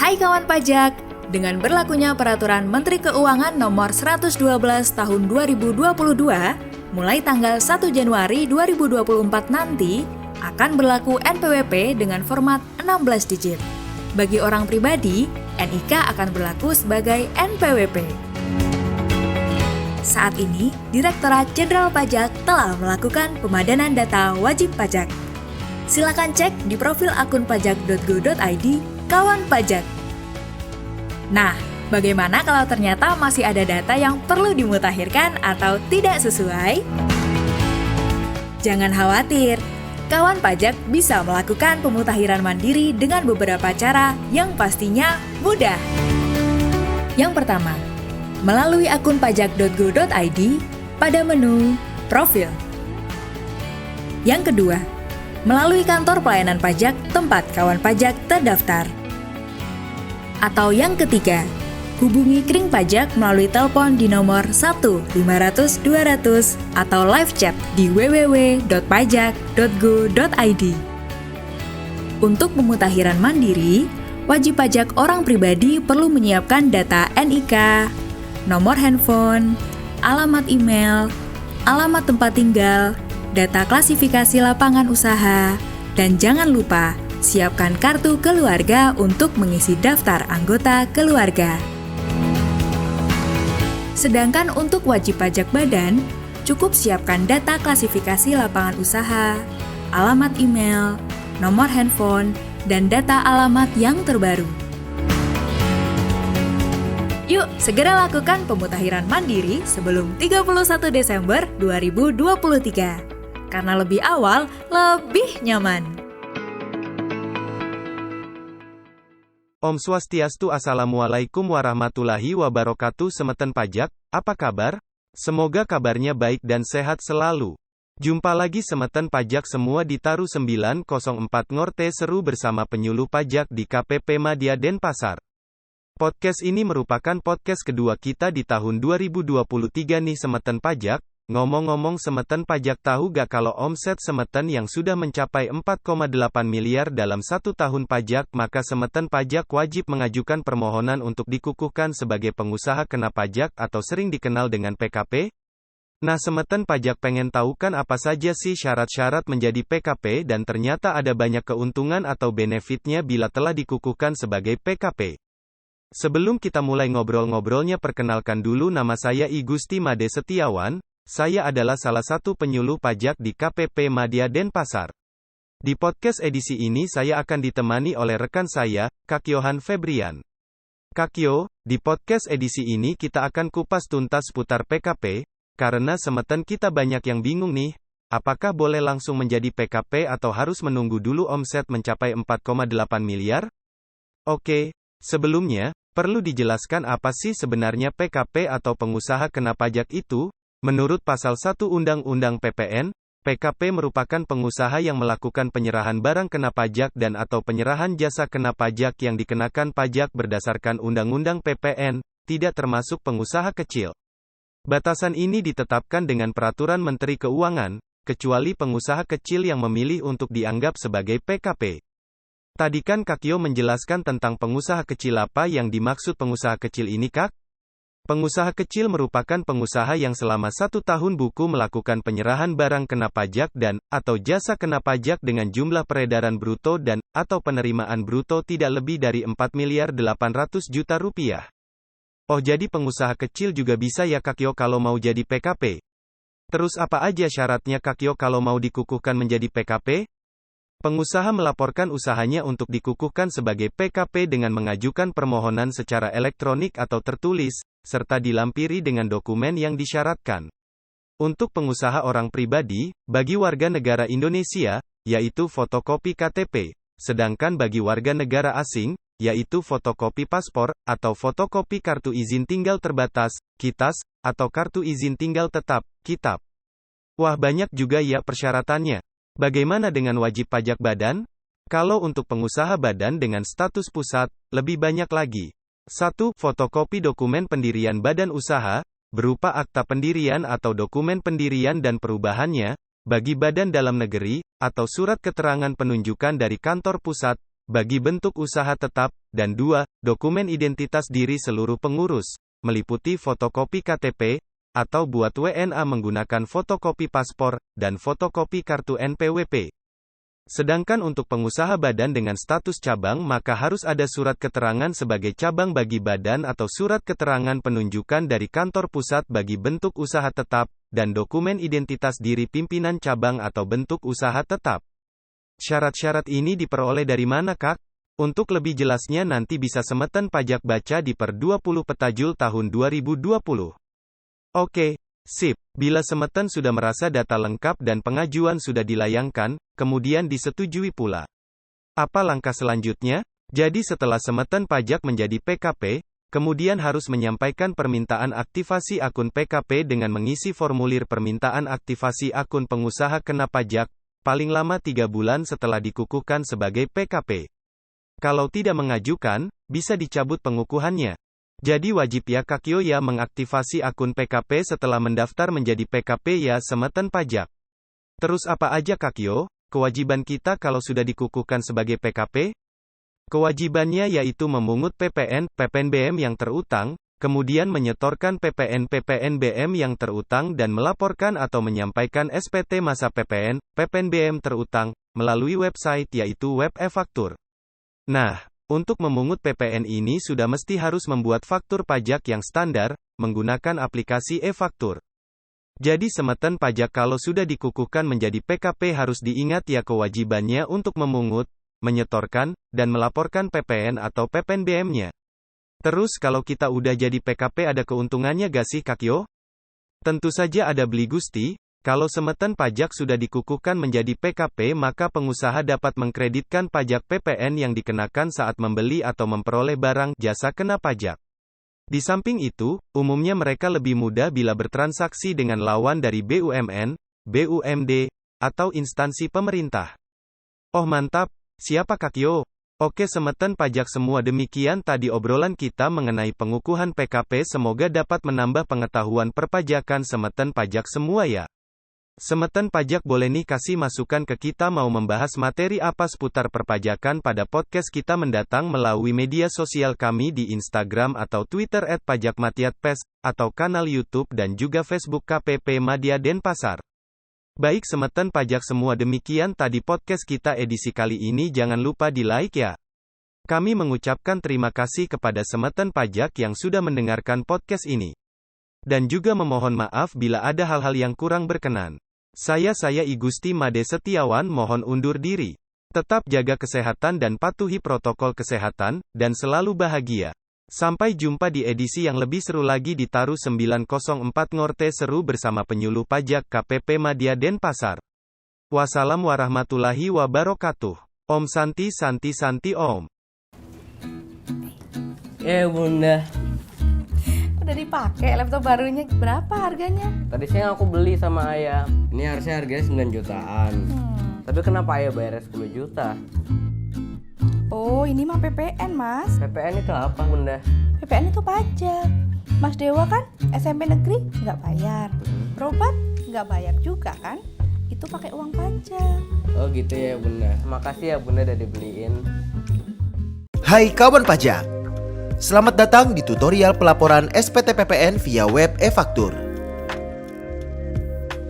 Hai kawan pajak, dengan berlakunya Peraturan Menteri Keuangan Nomor 112 Tahun 2022, mulai tanggal 1 Januari 2024 nanti, akan berlaku NPWP dengan format 16 digit. Bagi orang pribadi, NIK akan berlaku sebagai NPWP. Saat ini, Direktorat Jenderal Pajak telah melakukan pemadanan data wajib pajak. Silakan cek di profil akun pajak.go.id Kawan Pajak. Nah, bagaimana kalau ternyata masih ada data yang perlu dimutakhirkan atau tidak sesuai? Jangan khawatir, kawan pajak bisa melakukan pemutakhiran mandiri dengan beberapa cara yang pastinya mudah. Yang pertama, melalui akun pajak.go.id pada menu Profil. Yang kedua, melalui kantor pelayanan pajak tempat kawan pajak terdaftar. Atau yang ketiga, hubungi Kring Pajak melalui telepon di nomor 1-500-200 atau live chat di www.pajak.go.id. Untuk pemutakhiran mandiri, wajib pajak orang pribadi perlu menyiapkan data NIK, nomor handphone, alamat email, alamat tempat tinggal, data klasifikasi lapangan usaha, dan jangan lupa siapkan kartu keluarga untuk mengisi daftar anggota keluarga. Sedangkan untuk wajib pajak badan, cukup siapkan data klasifikasi lapangan usaha, alamat email, nomor handphone, dan data alamat yang terbaru. Yuk, segera lakukan pemutakhiran mandiri sebelum 31 Desember 2023. Karena lebih awal, lebih nyaman. Om Swastiastu, Assalamualaikum warahmatullahi wabarakatuh. Semeten pajak, apa kabar? Semoga kabarnya baik dan sehat selalu. Jumpa lagi Semeten pajak semua di Taru 904 Ngorte Seru bersama penyuluh pajak di KPP Madya Denpasar. Podcast ini merupakan podcast kedua kita di tahun 2023 nih Semeten pajak. Ngomong-ngomong Semeten pajak tahu gak kalau omset Semeten yang sudah mencapai 4,8 miliar dalam satu tahun pajak, maka Semeten pajak wajib mengajukan permohonan untuk dikukuhkan sebagai pengusaha kena pajak atau sering dikenal dengan PKP? Nah, Semeten pajak pengen tahu kan apa saja sih syarat-syarat menjadi PKP dan ternyata ada banyak keuntungan atau benefitnya bila telah dikukuhkan sebagai PKP. Sebelum kita mulai ngobrol-ngobrolnya, perkenalkan dulu, nama saya I Gusti Made Setiawan. Saya adalah salah satu penyuluh pajak di KPP Madya Denpasar. Di podcast edisi ini saya akan ditemani oleh rekan saya, Kak Yohan Febrian. Kak Yo, di podcast edisi ini kita akan kupas tuntas seputar PKP, karena Semeten kita banyak yang bingung nih, apakah boleh langsung menjadi PKP atau harus menunggu dulu omset mencapai 4,8 miliar? Oke, sebelumnya, perlu dijelaskan apa sih sebenarnya PKP atau pengusaha kena pajak itu? Menurut Pasal 1 Undang-Undang PPN, PKP merupakan pengusaha yang melakukan penyerahan barang kena pajak dan atau penyerahan jasa kena pajak yang dikenakan pajak berdasarkan Undang-Undang PPN, tidak termasuk pengusaha kecil. Batasan ini ditetapkan dengan Peraturan Menteri Keuangan, kecuali pengusaha kecil yang memilih untuk dianggap sebagai PKP. Tadi kan Kak Yo menjelaskan tentang pengusaha kecil, apa yang dimaksud pengusaha kecil ini Kak? Pengusaha kecil merupakan pengusaha yang selama 1 tahun buku melakukan penyerahan barang kena pajak dan, atau jasa kena pajak dengan jumlah peredaran bruto dan, atau penerimaan bruto tidak lebih dari 4.800.000.000 rupiah. Oh, jadi pengusaha kecil juga bisa ya Kak Yo kalau mau jadi PKP? Terus apa aja syaratnya Kak Yo kalau mau dikukuhkan menjadi PKP? Pengusaha melaporkan usahanya untuk dikukuhkan sebagai PKP dengan mengajukan permohonan secara elektronik atau tertulis, serta dilampiri dengan dokumen yang disyaratkan. Untuk pengusaha orang pribadi, bagi warga negara Indonesia, yaitu fotokopi KTP, sedangkan bagi warga negara asing, yaitu fotokopi paspor, atau fotokopi kartu izin tinggal terbatas, KITAS, atau kartu izin tinggal tetap, KITAP. Wah, banyak juga ya persyaratannya. Bagaimana dengan wajib pajak badan? Kalau untuk pengusaha badan dengan status pusat, lebih banyak lagi. 1. Fotokopi dokumen pendirian badan usaha, berupa akta pendirian atau dokumen pendirian dan perubahannya, bagi badan dalam negeri, atau surat keterangan penunjukan dari kantor pusat, bagi bentuk usaha tetap, dan 2. Dokumen identitas diri seluruh pengurus, meliputi fotokopi KTP, atau buat WNA menggunakan fotokopi paspor, dan fotokopi kartu NPWP. Sedangkan untuk pengusaha badan dengan status cabang maka harus ada surat keterangan sebagai cabang bagi badan atau surat keterangan penunjukan dari kantor pusat bagi bentuk usaha tetap, dan dokumen identitas diri pimpinan cabang atau bentuk usaha tetap. Syarat-syarat ini diperoleh dari mana, Kak? Untuk lebih jelasnya nanti bisa Semeten Pajak baca di per 20 Petajul tahun 2020. Oke. Sip, bila Semeten sudah merasa data lengkap dan pengajuan sudah dilayangkan, kemudian disetujui pula. Apa langkah selanjutnya? Jadi setelah Semeten Pajak menjadi PKP, kemudian harus menyampaikan permintaan aktivasi akun PKP dengan mengisi formulir permintaan aktivasi akun pengusaha kena pajak, paling lama 3 bulan setelah dikukuhkan sebagai PKP. Kalau tidak mengajukan, bisa dicabut pengukuhannya. Jadi wajib ya Kakyo ya mengaktifasi akun PKP setelah mendaftar menjadi PKP ya Semeten Pajak. Terus apa aja Kakyo, kewajiban kita kalau sudah dikukuhkan sebagai PKP? Kewajibannya yaitu memungut PPN, PPNBM yang terutang, kemudian menyetorkan PPN, PPNBM yang terutang dan melaporkan atau menyampaikan SPT masa PPN, PPNBM terutang, melalui website yaitu web e-faktur. Nah, untuk memungut PPN ini sudah mesti harus membuat faktur pajak yang standar, menggunakan aplikasi e-faktur. Jadi Semeten Pajak kalau sudah dikukuhkan menjadi PKP harus diingat ya kewajibannya untuk memungut, menyetorkan, dan melaporkan PPN atau PPNBM-nya. Terus kalau kita udah jadi PKP ada keuntungannya gak sih Kakyo? Tentu saja ada beli Gusti. Kalau Semeten Pajak sudah dikukuhkan menjadi PKP maka pengusaha dapat mengkreditkan pajak PPN yang dikenakan saat membeli atau memperoleh barang jasa kena pajak. Di samping itu, umumnya mereka lebih mudah bila bertransaksi dengan lawan dari BUMN, BUMD, atau instansi pemerintah. Oh mantap, siapa Kakyo? Oke Semeten Pajak semua demikian tadi obrolan kita mengenai pengukuhan PKP semoga dapat menambah pengetahuan perpajakan Semeten Pajak semua ya. Semeten Pajak boleh nih kasih masukan ke kita mau membahas materi apa seputar perpajakan pada podcast kita mendatang melalui media sosial kami di Instagram atau Twitter @pajakmatiatpes, atau kanal YouTube dan juga Facebook KPP Madya Denpasar. Baik Semeten Pajak semua demikian tadi podcast kita edisi kali ini jangan lupa di like ya. Kami mengucapkan terima kasih kepada Semeten Pajak yang sudah mendengarkan podcast ini. Dan juga memohon maaf bila ada hal-hal yang kurang berkenan. Saya I Gusti Made Setiawan mohon undur diri. Tetap jaga kesehatan dan patuhi protokol kesehatan, dan selalu bahagia. Sampai jumpa di edisi yang lebih seru lagi di Taru 904 Ngorte Seru bersama penyuluh pajak KPP Madya Denpasar. Wassalam warahmatullahi wabarakatuh. Om Santi Santi Santi Om. Bunda, Udah dipakai laptop barunya, berapa harganya? tadi siang aku beli sama ayah. Ini harusnya harganya 9 jutaan. Tapi kenapa ayah bayarnya 10 juta? Oh, ini mah PPN, Mas. PPN itu apa, Bunda? PPN itu pajak. Mas Dewa kan SMP negeri nggak bayar. Berobat nggak bayar juga kan? Itu pakai uang pajak. Oh gitu ya, Bunda. Makasih ya, Bunda, udah dibeliin. Hai kawan pajak, selamat datang di tutorial pelaporan SPT PPN via web e-faktur.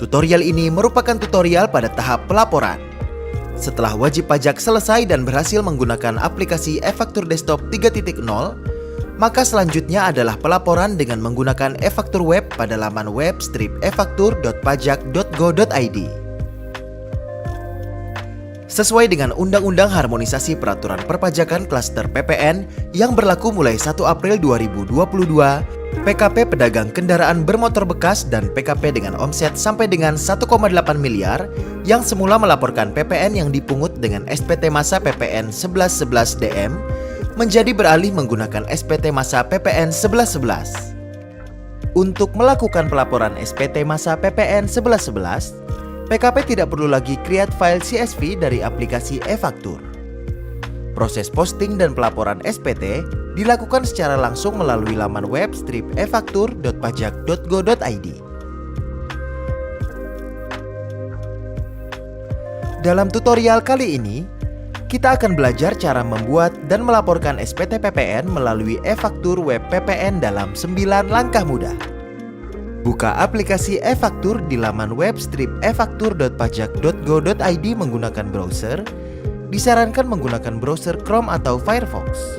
Tutorial ini merupakan tutorial pada tahap pelaporan. Setelah wajib pajak selesai dan berhasil menggunakan aplikasi e-faktur desktop 3.0, maka selanjutnya adalah pelaporan dengan menggunakan e-faktur web pada laman web strip efaktur.pajak.go.id. Sesuai dengan Undang-Undang Harmonisasi Peraturan Perpajakan Klaster PPN yang berlaku mulai 1 April 2022, PKP pedagang kendaraan bermotor bekas dan PKP dengan omset sampai dengan 1,8 miliar yang semula melaporkan PPN yang dipungut dengan SPT masa PPN 1111 DM menjadi beralih menggunakan SPT masa PPN 1111. Untuk melakukan pelaporan SPT masa PPN 1111, PKP tidak perlu lagi create file CSV dari aplikasi e-faktur. Proses posting dan pelaporan SPT dilakukan secara langsung melalui laman web strip efaktur.pajak.go.id. Dalam tutorial kali ini, kita akan belajar cara membuat dan melaporkan SPT PPN melalui e-faktur web PPN dalam 9 langkah mudah. Buka aplikasi e-faktur di laman web strip efaktur.pajak.go.id menggunakan browser. Disarankan menggunakan browser Chrome atau Firefox.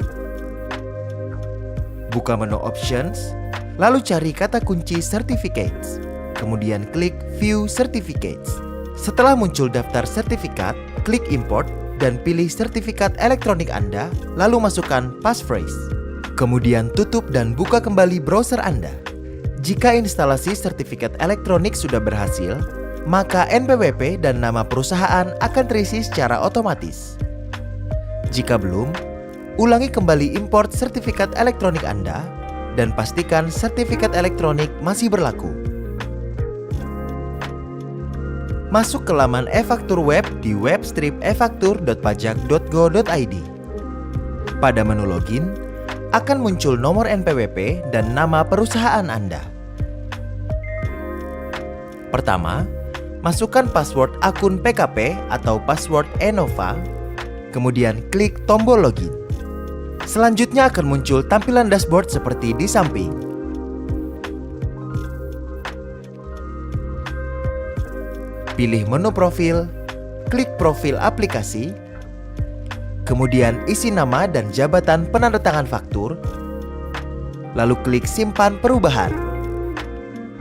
Buka menu Options, lalu cari kata kunci Certificates. Kemudian klik View Certificates. Setelah muncul daftar sertifikat, klik Import dan pilih sertifikat elektronik Anda, lalu masukkan passphrase. Kemudian tutup dan buka kembali browser Anda. Jika instalasi sertifikat elektronik sudah berhasil, maka NPWP dan nama perusahaan akan terisi secara otomatis. Jika belum, ulangi kembali import sertifikat elektronik Anda dan pastikan sertifikat elektronik masih berlaku. Masuk ke laman e-faktur web di web strip efaktur.pajak.go.id. Pada menu login, akan muncul nomor NPWP dan nama perusahaan Anda. Pertama, masukkan password akun PKP atau password Enova, kemudian klik tombol login. Selanjutnya akan muncul tampilan dashboard seperti di samping. Pilih menu profil, klik profil aplikasi, kemudian isi nama dan jabatan penandatangan faktur, lalu klik simpan perubahan.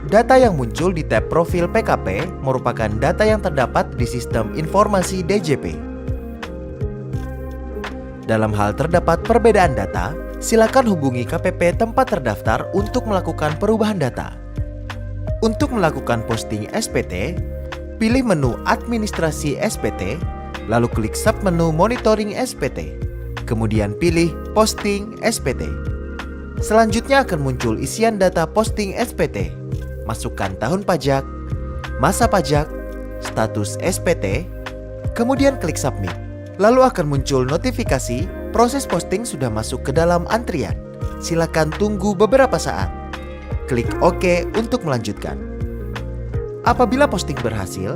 Data yang muncul di tab profil PKP merupakan data yang terdapat di sistem informasi DJP. Dalam hal terdapat perbedaan data, silakan hubungi KPP tempat terdaftar untuk melakukan perubahan data. Untuk melakukan posting SPT, pilih menu Administrasi SPT, lalu klik submenu Monitoring SPT, kemudian pilih Posting SPT. Selanjutnya akan muncul isian data posting SPT. Masukkan tahun pajak, masa pajak, status SPT, kemudian klik Submit. Lalu akan muncul notifikasi proses posting sudah masuk ke dalam antrian. Silakan tunggu beberapa saat. Klik OK untuk melanjutkan. Apabila posting berhasil,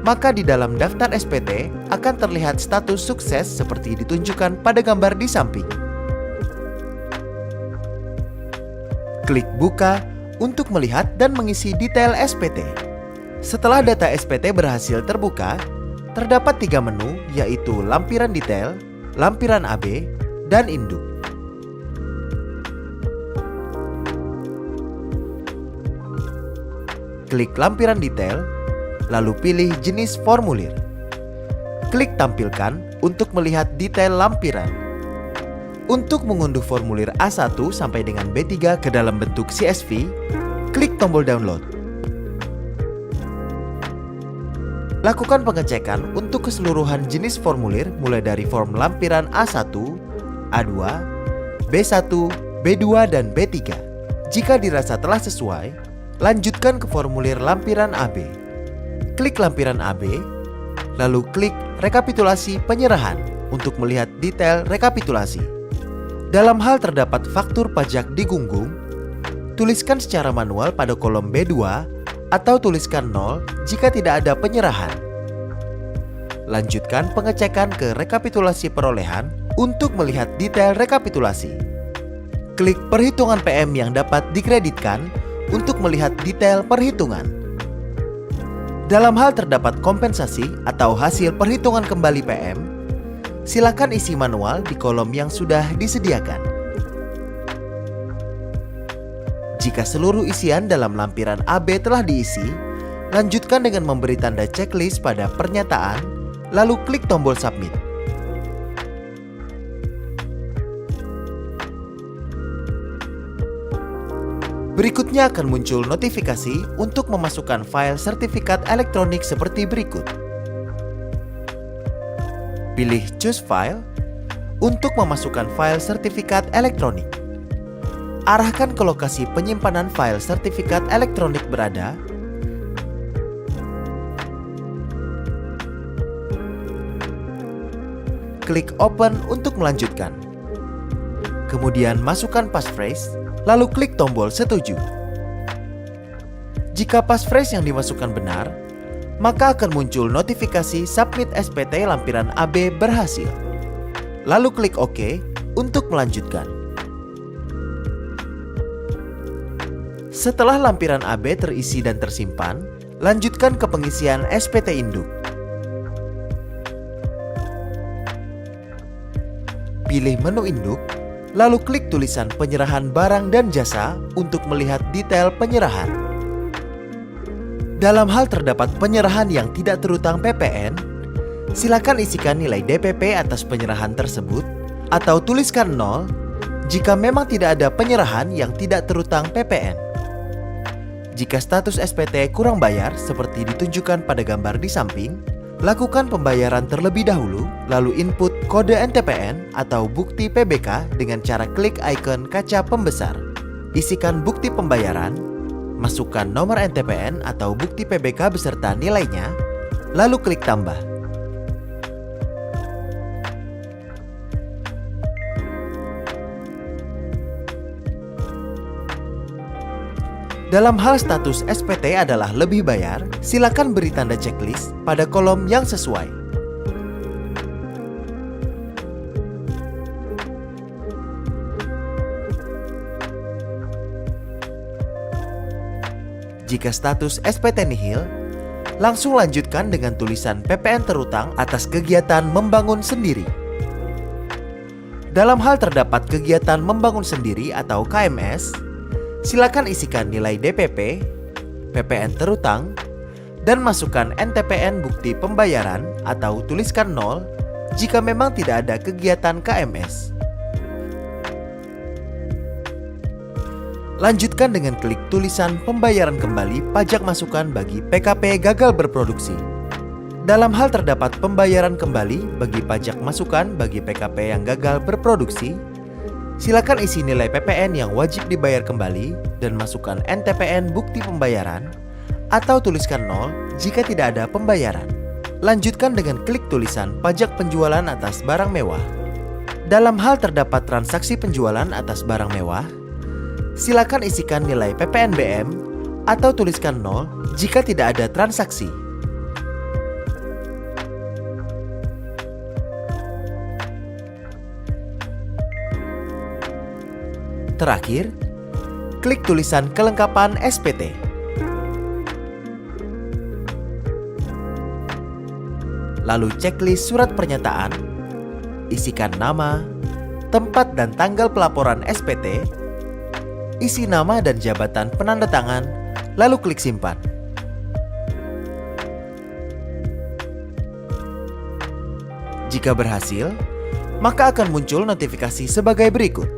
maka di dalam daftar SPT akan terlihat status sukses seperti ditunjukkan pada gambar di samping. Klik Buka untuk melihat dan mengisi detail SPT. Setelah data SPT berhasil terbuka, terdapat 3 menu yaitu lampiran detail, lampiran AB, dan induk. Klik lampiran detail, lalu pilih jenis formulir. Klik Tampilkan untuk melihat detail lampiran. Untuk mengunduh formulir A1 sampai dengan B3 ke dalam bentuk CSV, klik tombol download. Lakukan pengecekan untuk keseluruhan jenis formulir mulai dari form lampiran A1, A2, B1, B2, dan B3. Jika dirasa telah sesuai, lanjutkan ke formulir lampiran AB. Klik lampiran AB, lalu klik rekapitulasi penyerahan untuk melihat detail rekapitulasi. Dalam hal terdapat faktur pajak digunggung, tuliskan secara manual pada kolom B2 atau tuliskan 0 jika tidak ada penyerahan. Lanjutkan pengecekan ke rekapitulasi perolehan untuk melihat detail rekapitulasi. Klik perhitungan PM yang dapat dikreditkan untuk melihat detail perhitungan. Dalam hal terdapat kompensasi atau hasil perhitungan kembali PM, silakan isi manual di kolom yang sudah disediakan. Jika seluruh isian dalam lampiran AB telah diisi, lanjutkan dengan memberi tanda checklist pada pernyataan, lalu klik tombol Submit. Berikutnya akan muncul notifikasi untuk memasukkan file sertifikat elektronik seperti berikut. Pilih Choose File untuk memasukkan file sertifikat elektronik. Arahkan ke lokasi penyimpanan file sertifikat elektronik berada. Klik Open untuk melanjutkan. Kemudian masukkan passphrase, lalu klik tombol Setuju. Jika passphrase yang dimasukkan benar, maka akan muncul notifikasi submit SPT lampiran AB berhasil. Lalu klik OK untuk melanjutkan. Setelah lampiran AB terisi dan tersimpan, lanjutkan ke pengisian SPT induk. Pilih menu induk, lalu klik tulisan penyerahan barang dan jasa untuk melihat detail penyerahan. Dalam hal terdapat penyerahan yang tidak terutang PPN, silakan isikan nilai DPP atas penyerahan tersebut atau tuliskan 0 jika memang tidak ada penyerahan yang tidak terutang PPN. Jika status SPT kurang bayar seperti ditunjukkan pada gambar di samping, lakukan pembayaran terlebih dahulu lalu input kode NTPN atau bukti PBK dengan cara klik ikon kaca pembesar. Isikan bukti pembayaran, masukkan nomor NTPN atau bukti PBK beserta nilainya, lalu klik tambah. Dalam hal status SPT adalah lebih bayar, silakan beri tanda checklist pada kolom yang sesuai. Jika status SPT nihil, langsung lanjutkan dengan tulisan PPN terutang atas kegiatan membangun sendiri. Dalam hal terdapat kegiatan membangun sendiri atau KMS, silakan isikan nilai DPP, PPN terutang, dan masukkan NTPN bukti pembayaran atau tuliskan 0 jika memang tidak ada kegiatan KMS. Lanjutkan dengan klik tulisan pembayaran kembali pajak masukan bagi PKP gagal berproduksi. Dalam hal terdapat pembayaran kembali bagi pajak masukan bagi PKP yang gagal berproduksi, silakan isi nilai PPN yang wajib dibayar kembali dan masukkan NTPN bukti pembayaran atau tuliskan 0 jika tidak ada pembayaran. Lanjutkan dengan klik tulisan pajak penjualan atas barang mewah. Dalam hal terdapat transaksi penjualan atas barang mewah, silakan isikan nilai PPNBM atau tuliskan 0 jika tidak ada transaksi. Terakhir, klik tulisan kelengkapan SPT. Lalu checklist surat pernyataan, isikan nama, tempat dan tanggal pelaporan SPT, isi nama dan jabatan penanda tangan, lalu klik simpan. Jika berhasil, maka akan muncul notifikasi sebagai berikut.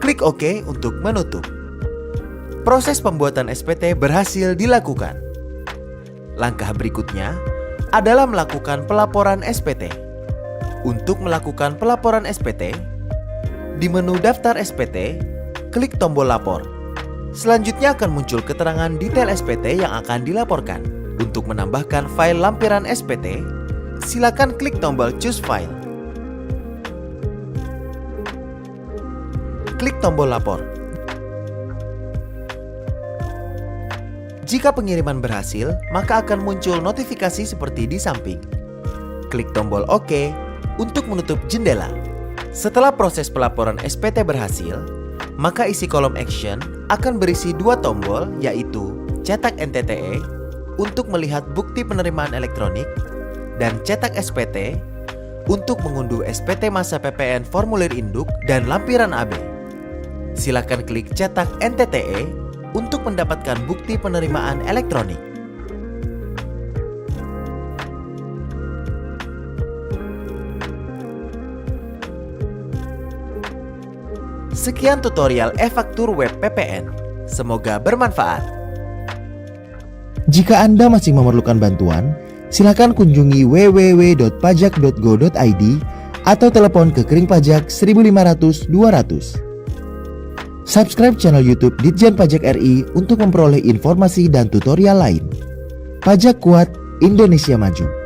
Klik OK untuk menutup. Proses pembuatan SPT berhasil dilakukan. Langkah berikutnya adalah melakukan pelaporan SPT. Untuk melakukan pelaporan SPT, di menu daftar SPT, klik tombol lapor. Selanjutnya akan muncul keterangan detail SPT yang akan dilaporkan. Untuk menambahkan file lampiran SPT, silakan klik tombol choose file. Klik tombol lapor. Jika pengiriman berhasil, maka akan muncul notifikasi seperti di samping. Klik tombol OK untuk menutup jendela. Setelah proses pelaporan SPT berhasil, maka isi kolom action akan berisi dua tombol, yaitu cetak NTTE untuk melihat bukti penerimaan elektronik dan cetak SPT untuk mengunduh SPT masa PPN formulir induk dan lampiran AB. Silakan klik cetak NTTE untuk mendapatkan bukti penerimaan elektronik. Sekian tutorial e-faktur web PPN. Semoga bermanfaat. Jika Anda masih memerlukan bantuan, silakan kunjungi www.pajak.go.id atau telepon ke Kering Pajak 1500 200. Subscribe channel YouTube Ditjen Pajak RI untuk memperoleh informasi dan tutorial lain. Pajak kuat, Indonesia maju.